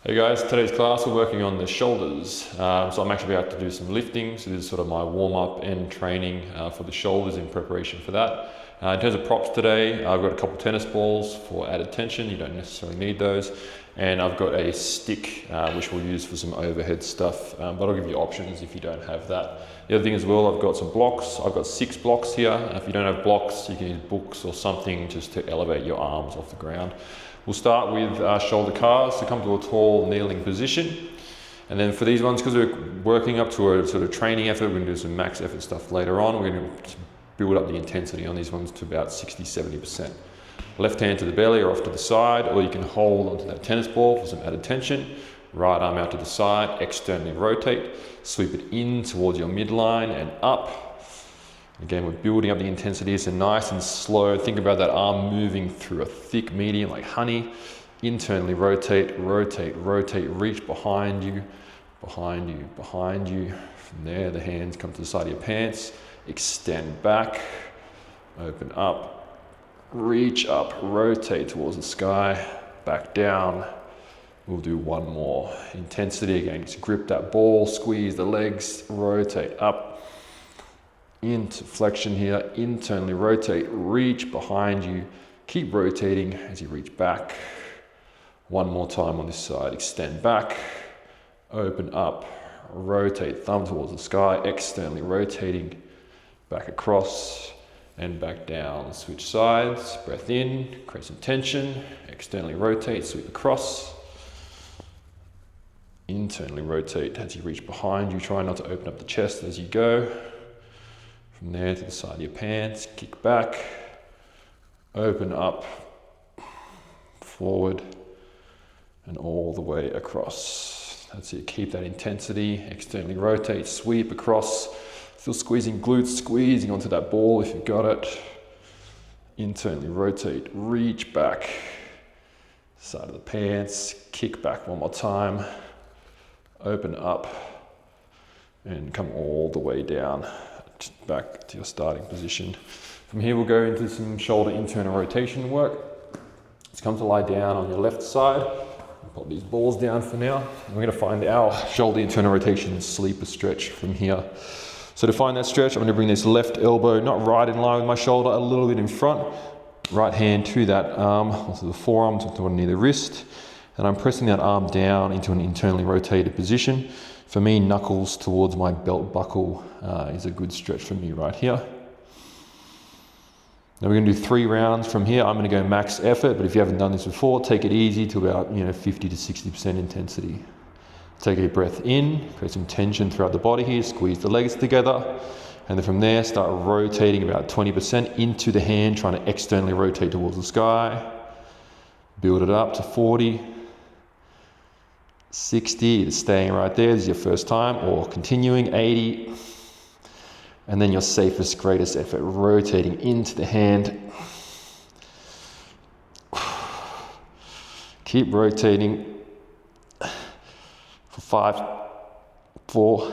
Hey guys, today's class we're working on the shoulders. So I'm actually about to do some lifting. So this is sort of my warm up and training for the shoulders in preparation for that. In terms of props today, I've got a couple tennis balls for added tension. You don't necessarily need those. And I've got a stick which we'll use for some overhead stuff, but I'll give you options if you don't have that. The other thing as well, I've got some blocks. I've got 6 blocks here. If you don't have blocks, you can use books or something just to elevate your arms off the ground. We'll start with shoulder cars, so come to a tall kneeling position. And then for these ones, because we're working up to a sort of training effort, we're gonna do some max effort stuff later on. We're gonna build up the intensity on these ones to about 60-70%. Left hand to the belly or off to the side, or you can hold onto that tennis ball for some added tension. Right arm out to the side, externally rotate, sweep it in towards your midline and up. Again, we're building up the intensity, so nice and slow. Think about that arm moving through a thick medium like honey. Internally rotate, rotate, rotate, reach behind you, behind you, behind you. From there, the hands come to the side of your pants. Extend back, open up, reach up, rotate towards the sky, back down. We'll do one more. Intensity again, just grip that ball, squeeze the legs, rotate up. Into flexion here, internally rotate, reach behind you, keep rotating as you reach back. One more time on this side, extend back, open up, rotate, thumb towards the sky, externally rotating, back across and back down. Switch sides, breath in, create some tension, externally rotate, sweep across. Internally rotate as you reach behind you, try not to open up the chest as you go. From there to the side of your pants, kick back, open up, forward, and all the way across. That's it, keep that intensity, externally rotate, sweep across, still squeezing glutes, squeezing onto that ball if you've got it. Internally rotate, reach back, side of the pants, kick back one more time, open up, and come all the way down. Back to your starting position. From here we'll go into some shoulder internal rotation work. Let's come to lie down on your left side. I'll pop these balls down for now. We're going to find our shoulder internal rotation sleeper stretch from here. So to find that stretch, I'm going to bring this left elbow not right in line with my shoulder, a little bit in front. Right hand to that arm, also the forearm to near the wrist. And I'm pressing that arm down into an internally rotated position. For me, knuckles towards my belt buckle is a good stretch for me right here. Now we're going to do 3 rounds from here. I'm going to go max effort, but if you haven't done this before, take it easy to about 50 to 60% intensity. Take a breath in, create some tension throughout the body here, squeeze the legs together, and then from there start rotating about 20% into the hand, trying to externally rotate towards the sky. Build it up to 40. 60, it's staying right there, this is your first time, or continuing, 80, and then your safest, greatest effort, rotating into the hand. Keep rotating for 5, 4,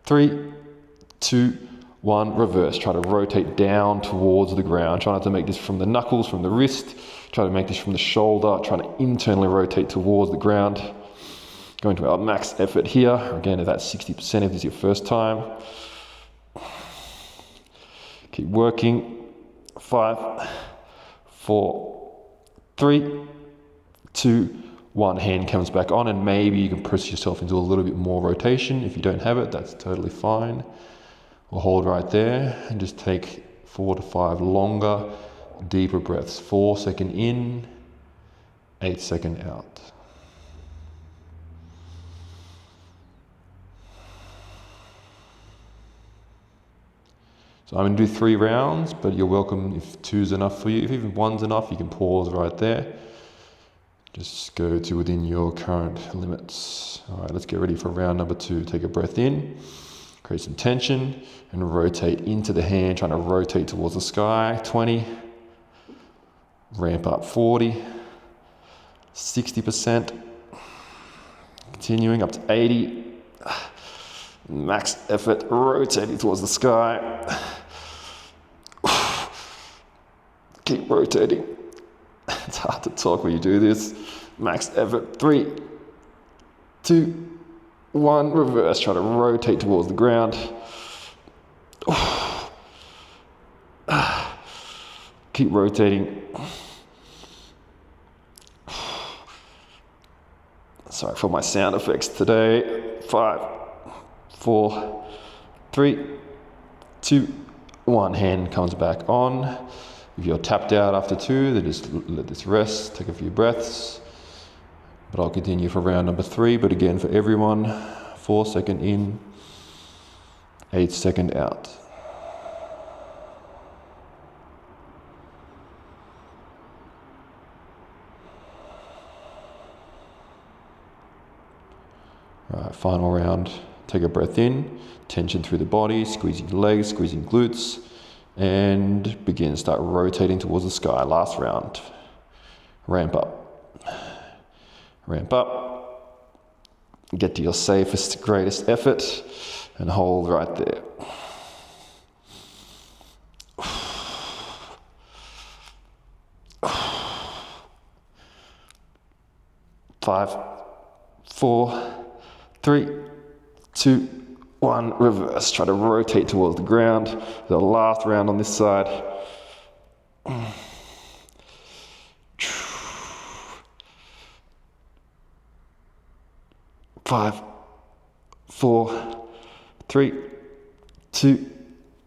3, 2, 1, reverse. Try to rotate down towards the ground. Try not to make this from the knuckles, from the wrist. Try to make this from the shoulder. Try to internally rotate towards the ground. Going to our max effort here. Again, if that's 60% if this is your first time. Keep working. 5, 4, 3, 2, 1. Hand comes back on, and maybe you can press yourself into a little bit more rotation. If you don't have it, that's totally fine. We'll hold right there and just take 4 to 5 longer, deeper breaths. 4 second in, 8 second out. So I'm going to do 3 rounds, but you're welcome if 2's enough for you. If even 1's enough, you can pause right there. Just go to within your current limits. All right, let's get ready for round number 2. Take a breath in, create some tension, and rotate into the hand, trying to rotate towards the sky. 20, ramp up 40, 60%, continuing up to 80, max effort, rotating towards the sky. Keep rotating. It's hard to talk when you do this. Max effort. 3, 2, 1, reverse. Try to rotate towards the ground. Keep rotating. Sorry for my sound effects today. 5, 4, 3, 2, 1. Hand comes back on. If you're tapped out after 2, then just let this rest. Take a few breaths. But I'll continue for round number 3. But again, for everyone, 4 second in, 8 second out. All right, final round. Take a breath in, tension through the body, squeezing the legs, squeezing glutes, and begin. Start rotating towards the sky. Last round. Ramp up. Ramp up. Get to your safest, greatest effort, and hold right there. 5, 4, 3, 2, 1, reverse. Try to rotate towards the ground. The last round on this side. 5, 4, 3, 2,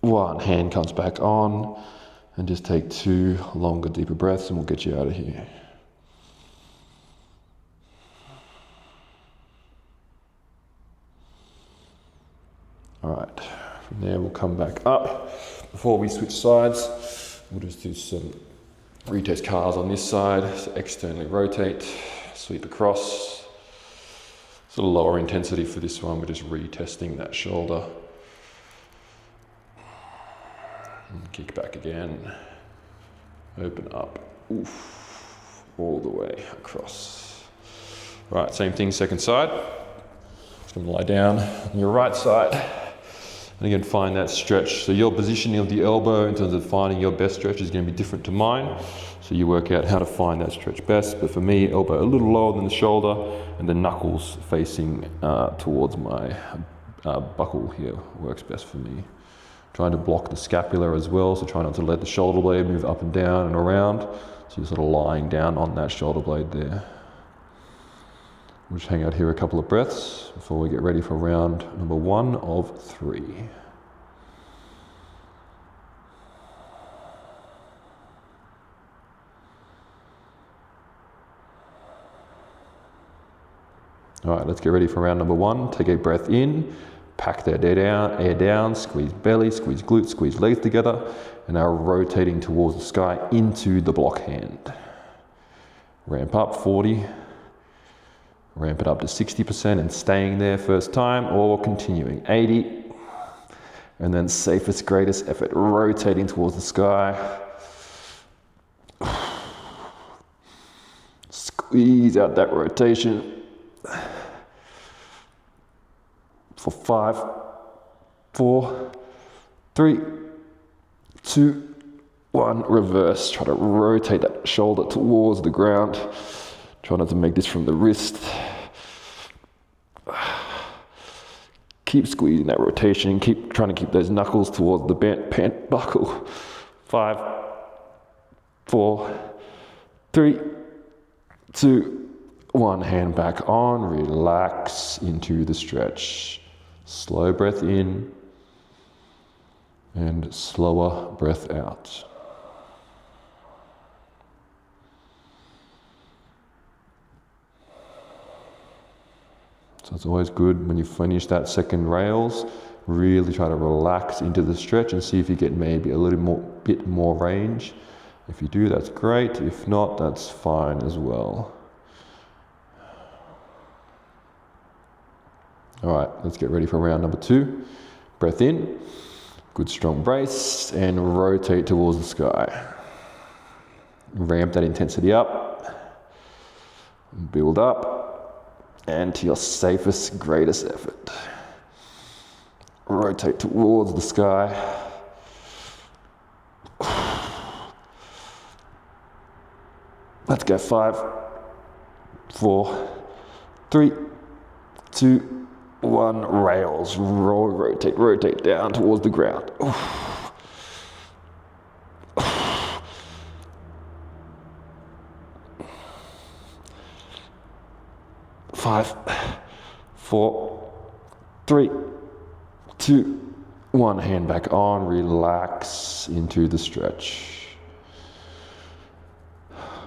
1. Hand comes back on. And just take 2 longer, deeper breaths and we'll get you out of here. All right, from there we'll come back up. Before we switch sides, we'll just do some retest cars on this side. So externally rotate, sweep across. It's a lower intensity for this one. We're just retesting that shoulder. And kick back again. Open up. Oof. All the way across. Right, same thing, second side. Just gonna lie down on your right side. And again, find that stretch. So your positioning of the elbow in terms of finding your best stretch is going to be different to mine. So you work out how to find that stretch best. But for me, elbow a little lower than the shoulder and the knuckles facing towards my buckle here works best for me. Trying to block the scapula as well. So try not to let the shoulder blade move up and down and around. So you're sort of lying down on that shoulder blade there. We'll just hang out here a couple of breaths before we get ready for round number 1 of 3. All right, let's get ready for round number 1. Take a breath in, pack that air down, squeeze belly, squeeze glutes, squeeze legs together, and now rotating towards the sky into the block hand. Ramp up 40. Ramp it up to 60% and staying there first time, or continuing 80. And then safest, greatest effort, rotating towards the sky. Squeeze out that rotation. For 5, 4, 3, 2, 1. Reverse. Try to rotate that shoulder towards the ground. Try not to make this from the wrist. Keep squeezing that rotation. Keep trying to keep those knuckles towards the pant buckle. 5, 4, 3, 2, 1. Hand back on. Relax into the stretch. Slow breath in and slower breath out. So it's always good when you finish that second rails, really try to relax into the stretch and see if you get maybe a little bit more range. If you do, that's great. If not, that's fine as well. All right, let's get ready for round number 2. Breath in, good strong brace, and rotate towards the sky. Ramp that intensity up, build up, and to your safest, greatest effort. Rotate towards the sky. Let's go. 5, 4, 3, 2, 1, rails, rotate down towards the ground. 5, 4, 3, 2, 1, hand back on, relax into the stretch.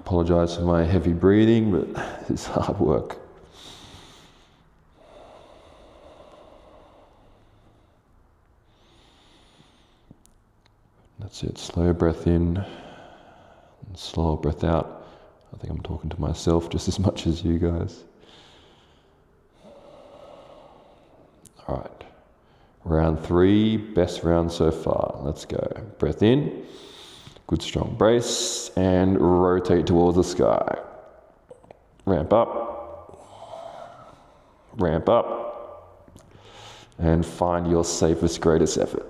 Apologize for my heavy breathing, but it's hard work. That's it, slow breath in, and slow breath out. I think I'm talking to myself just as much as you guys. All right, round 3, best round so far. Let's go. Breath in, good strong brace, and rotate towards the sky. Ramp up, and find your safest, greatest effort.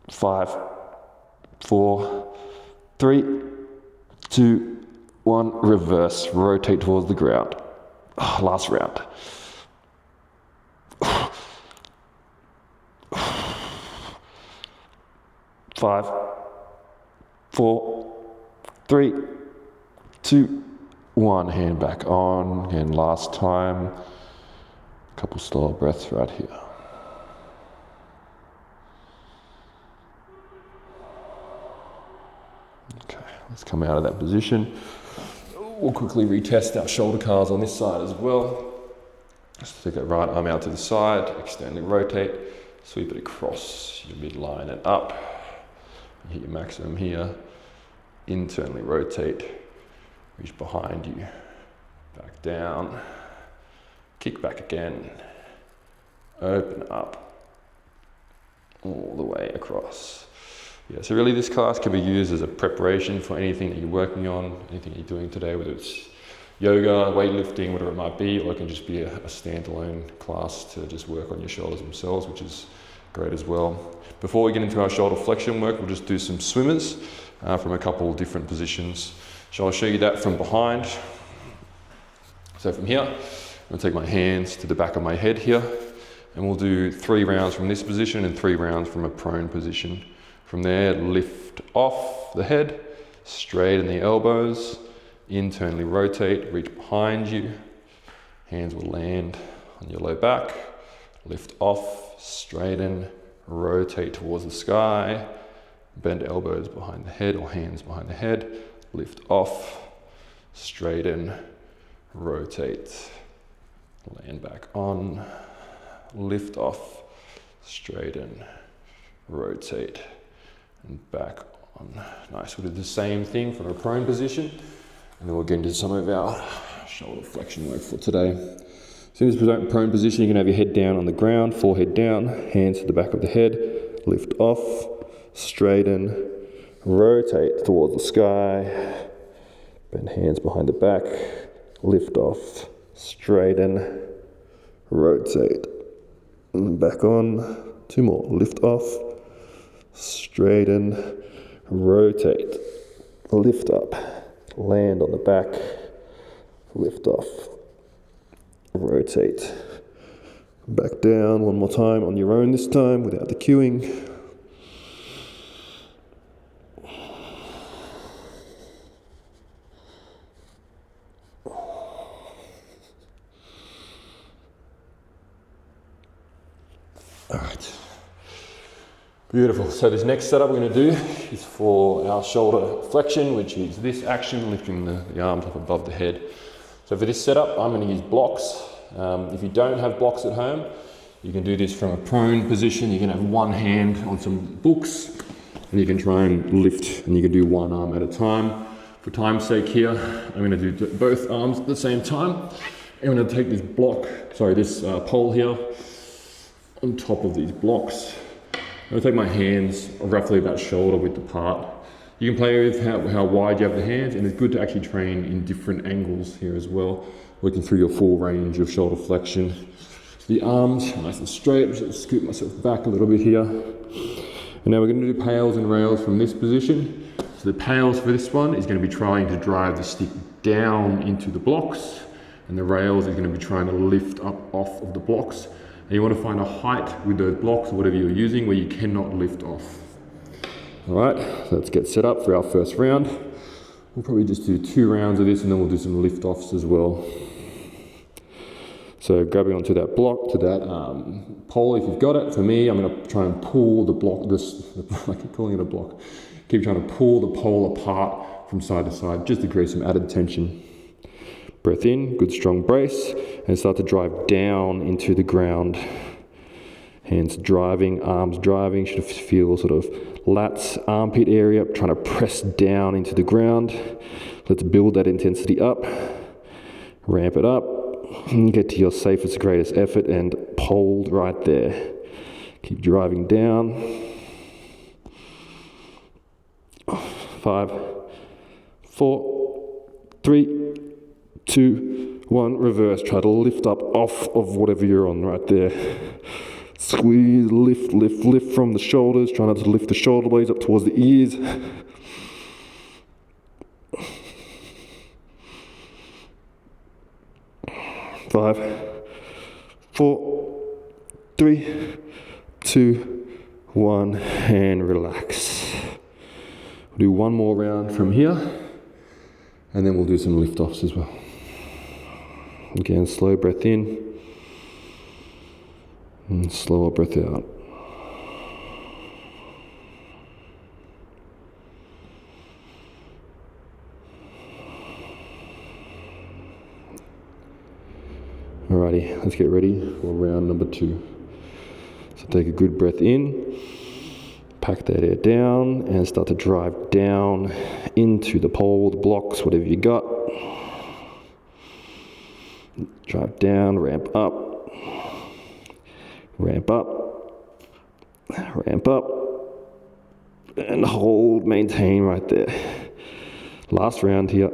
5, 4, 3, 2, 1, reverse, rotate towards the ground. Last round. 5, 4, 3, 2, 1, hand back on, and last time. A couple slower breaths right here. Okay, let's come out of that position. We'll quickly retest our shoulder calves on this side as well. Just take that right arm out to the side, externally rotate, sweep it across your midline and up. You hit your maximum here. Internally rotate, reach behind you, back down, kick back again, open up, all the way across. Yeah, so really this class can be used as a preparation for anything that you're working on, anything you're doing today, whether it's yoga, weightlifting, whatever it might be, or it can just be a standalone class to just work on your shoulders themselves, which is great as well. Before we get into our shoulder flexion work, we'll just do some swimmers from a couple different positions. So I'll show you that from behind. So from here, I'm going to take my hands to the back of my head here, and we'll do 3 rounds from this position and 3 rounds from a prone position. From there, lift off the head, straighten the elbows, internally rotate, reach behind you. Hands will land on your low back. Lift off, straighten, rotate towards the sky. Bend elbows behind the head or hands behind the head. Lift off, straighten, rotate. Land back on. Lift off, straighten, rotate. And back on. Nice. We'll do the same thing from a prone position, and then we'll get into some of our shoulder flexion work for today. So in this prone position, you can have your head down on the ground, forehead down, hands to the back of the head, lift off, straighten, rotate towards the sky, bend hands behind the back, lift off, straighten, rotate, and back on. 2 more. Lift off, straighten, rotate, lift up, land on the back, lift off, rotate, back down. 1 more time on your own this time without the cueing. All right. Beautiful. So this next setup we're going to do is for our shoulder flexion, which is this action, lifting the arms up above the head. So for this setup, I'm going to use blocks. If you don't have blocks at home, you can do this from a prone position. You can have one hand on some books, and you can try and lift, and you can do one arm at a time. For time's sake here, I'm going to do both arms at the same time. I'm going to take this pole here on top of these blocks. I'm going to take my hands roughly about shoulder width apart. You can play with how wide you have the hands, and it's good to actually train in different angles here as well, working through your full range of shoulder flexion. So the arms nice and straight. I'm just going to scoot myself back a little bit here. And now we're going to do pails and rails from this position. So the pails for this one is going to be trying to drive the stick down into the blocks, and the rails is going to be trying to lift up off of the blocks. And you want to find a height with those blocks or whatever you're using where you cannot lift off. All right, so let's get set up for our first round. We'll probably just do 2 rounds of this and then we'll do some lift offs as well. So grabbing onto that block, to that pole if you've got it. For me, I'm going to try and pull the block, I keep calling it a block. Keep trying to pull the pole apart from side to side just to create some added tension. Breath in, good strong brace, and start to drive down into the ground. Hands driving, arms driving, should feel sort of lats, armpit area, trying to press down into the ground. Let's build that intensity up, ramp it up, get to your safest, greatest effort and hold right there. Keep driving down. 5, 4, 3, 2, 1, reverse. Try to lift up off of whatever you're on right there. Squeeze, lift, lift, lift from the shoulders. Try not to lift the shoulder blades up towards the ears. Five, 4, 3, 2, 1, and relax. We'll do one more round from here, and then we'll do some lift offs as well. Again, slow breath in, and slower breath out. Alrighty, let's get ready for round number 2. So take a good breath in, pack that air down, and start to drive down into the pole, the blocks, whatever you got. Drive down, ramp up, ramp up, ramp up, and hold, maintain right there. Last round here.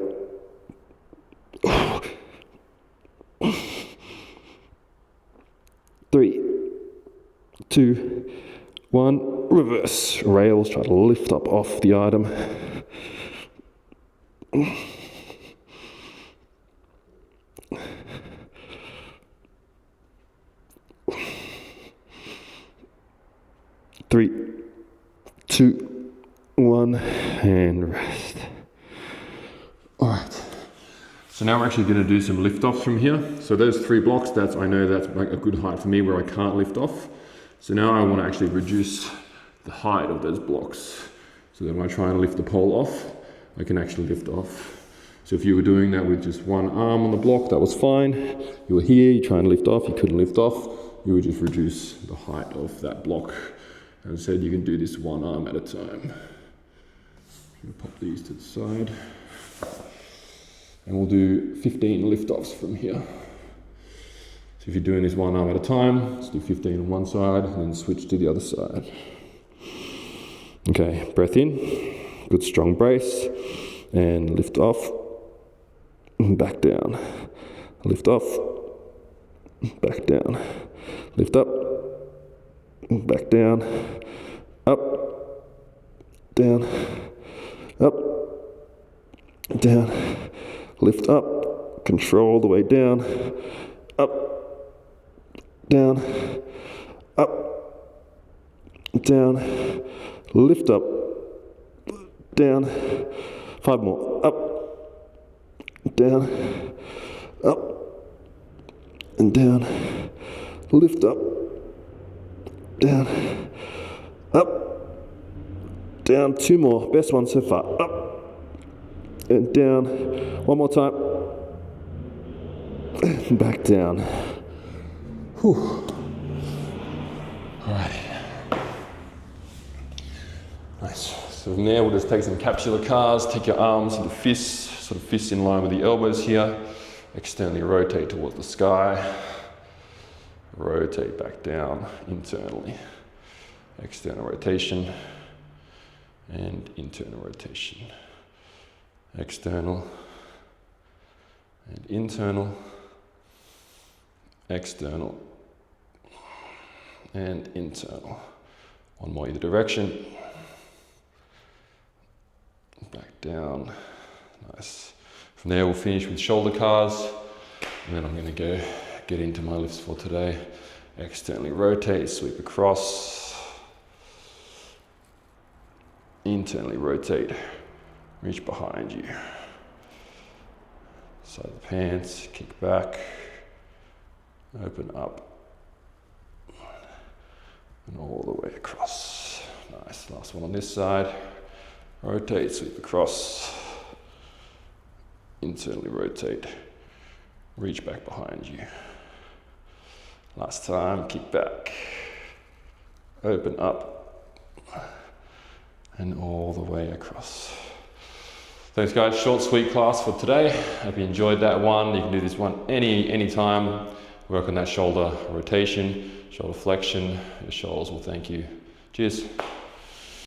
3, 2, 1, reverse. Rails, try to lift up off the item. Three, 2, 1, and rest. All right. So now we're actually going to do some lift offs from here. So those 3 blocks, I know that's like a good height for me where I can't lift off. So now I want to actually reduce the height of those blocks so that when I try and lift the pole off, I can actually lift off. So if you were doing that with just one arm on the block, that was fine. You were here, you try and lift off, you couldn't lift off, you would just reduce the height of that block. As I said, you can do this one arm at a time. I'm going to pop these to the side. And we'll do 15 lift offs from here. So if you're doing this one arm at a time, let's do 15 on one side and then switch to the other side. Okay, breath in, good strong brace, and lift off, back down. Lift off, back down. Lift up, back down, up, down, up, down. Lift up, control the way down, up, down, up, down, lift up, down, 5 more, up, down, up, and down, lift up, down, up, down, 2 more, best one so far, up, and down, 1 more time, back down. Whew. All right. Nice. So from there, we'll just take some capsular cars, take your arms into fists, sort of fists in line with the elbows here, externally rotate towards the sky, rotate back down internally, external rotation, and internal rotation. External and internal, external and internal. 1 more either direction. down. Nice. From there we'll finish with shoulder cars, and then I'm going to get into my lifts for today. Externally rotate, sweep across. Internally rotate, reach behind you. Side of the pants, kick back, open up, and all the way across. Nice. Last one on this side. Rotate, sweep across. Internally rotate, reach back behind you. Last time, kick back, open up, and all the way across. Thanks guys, short sweet class for today. Hope you enjoyed that one. You can do this one any time. Work on that shoulder rotation, shoulder flexion. Your shoulders will thank you. Cheers.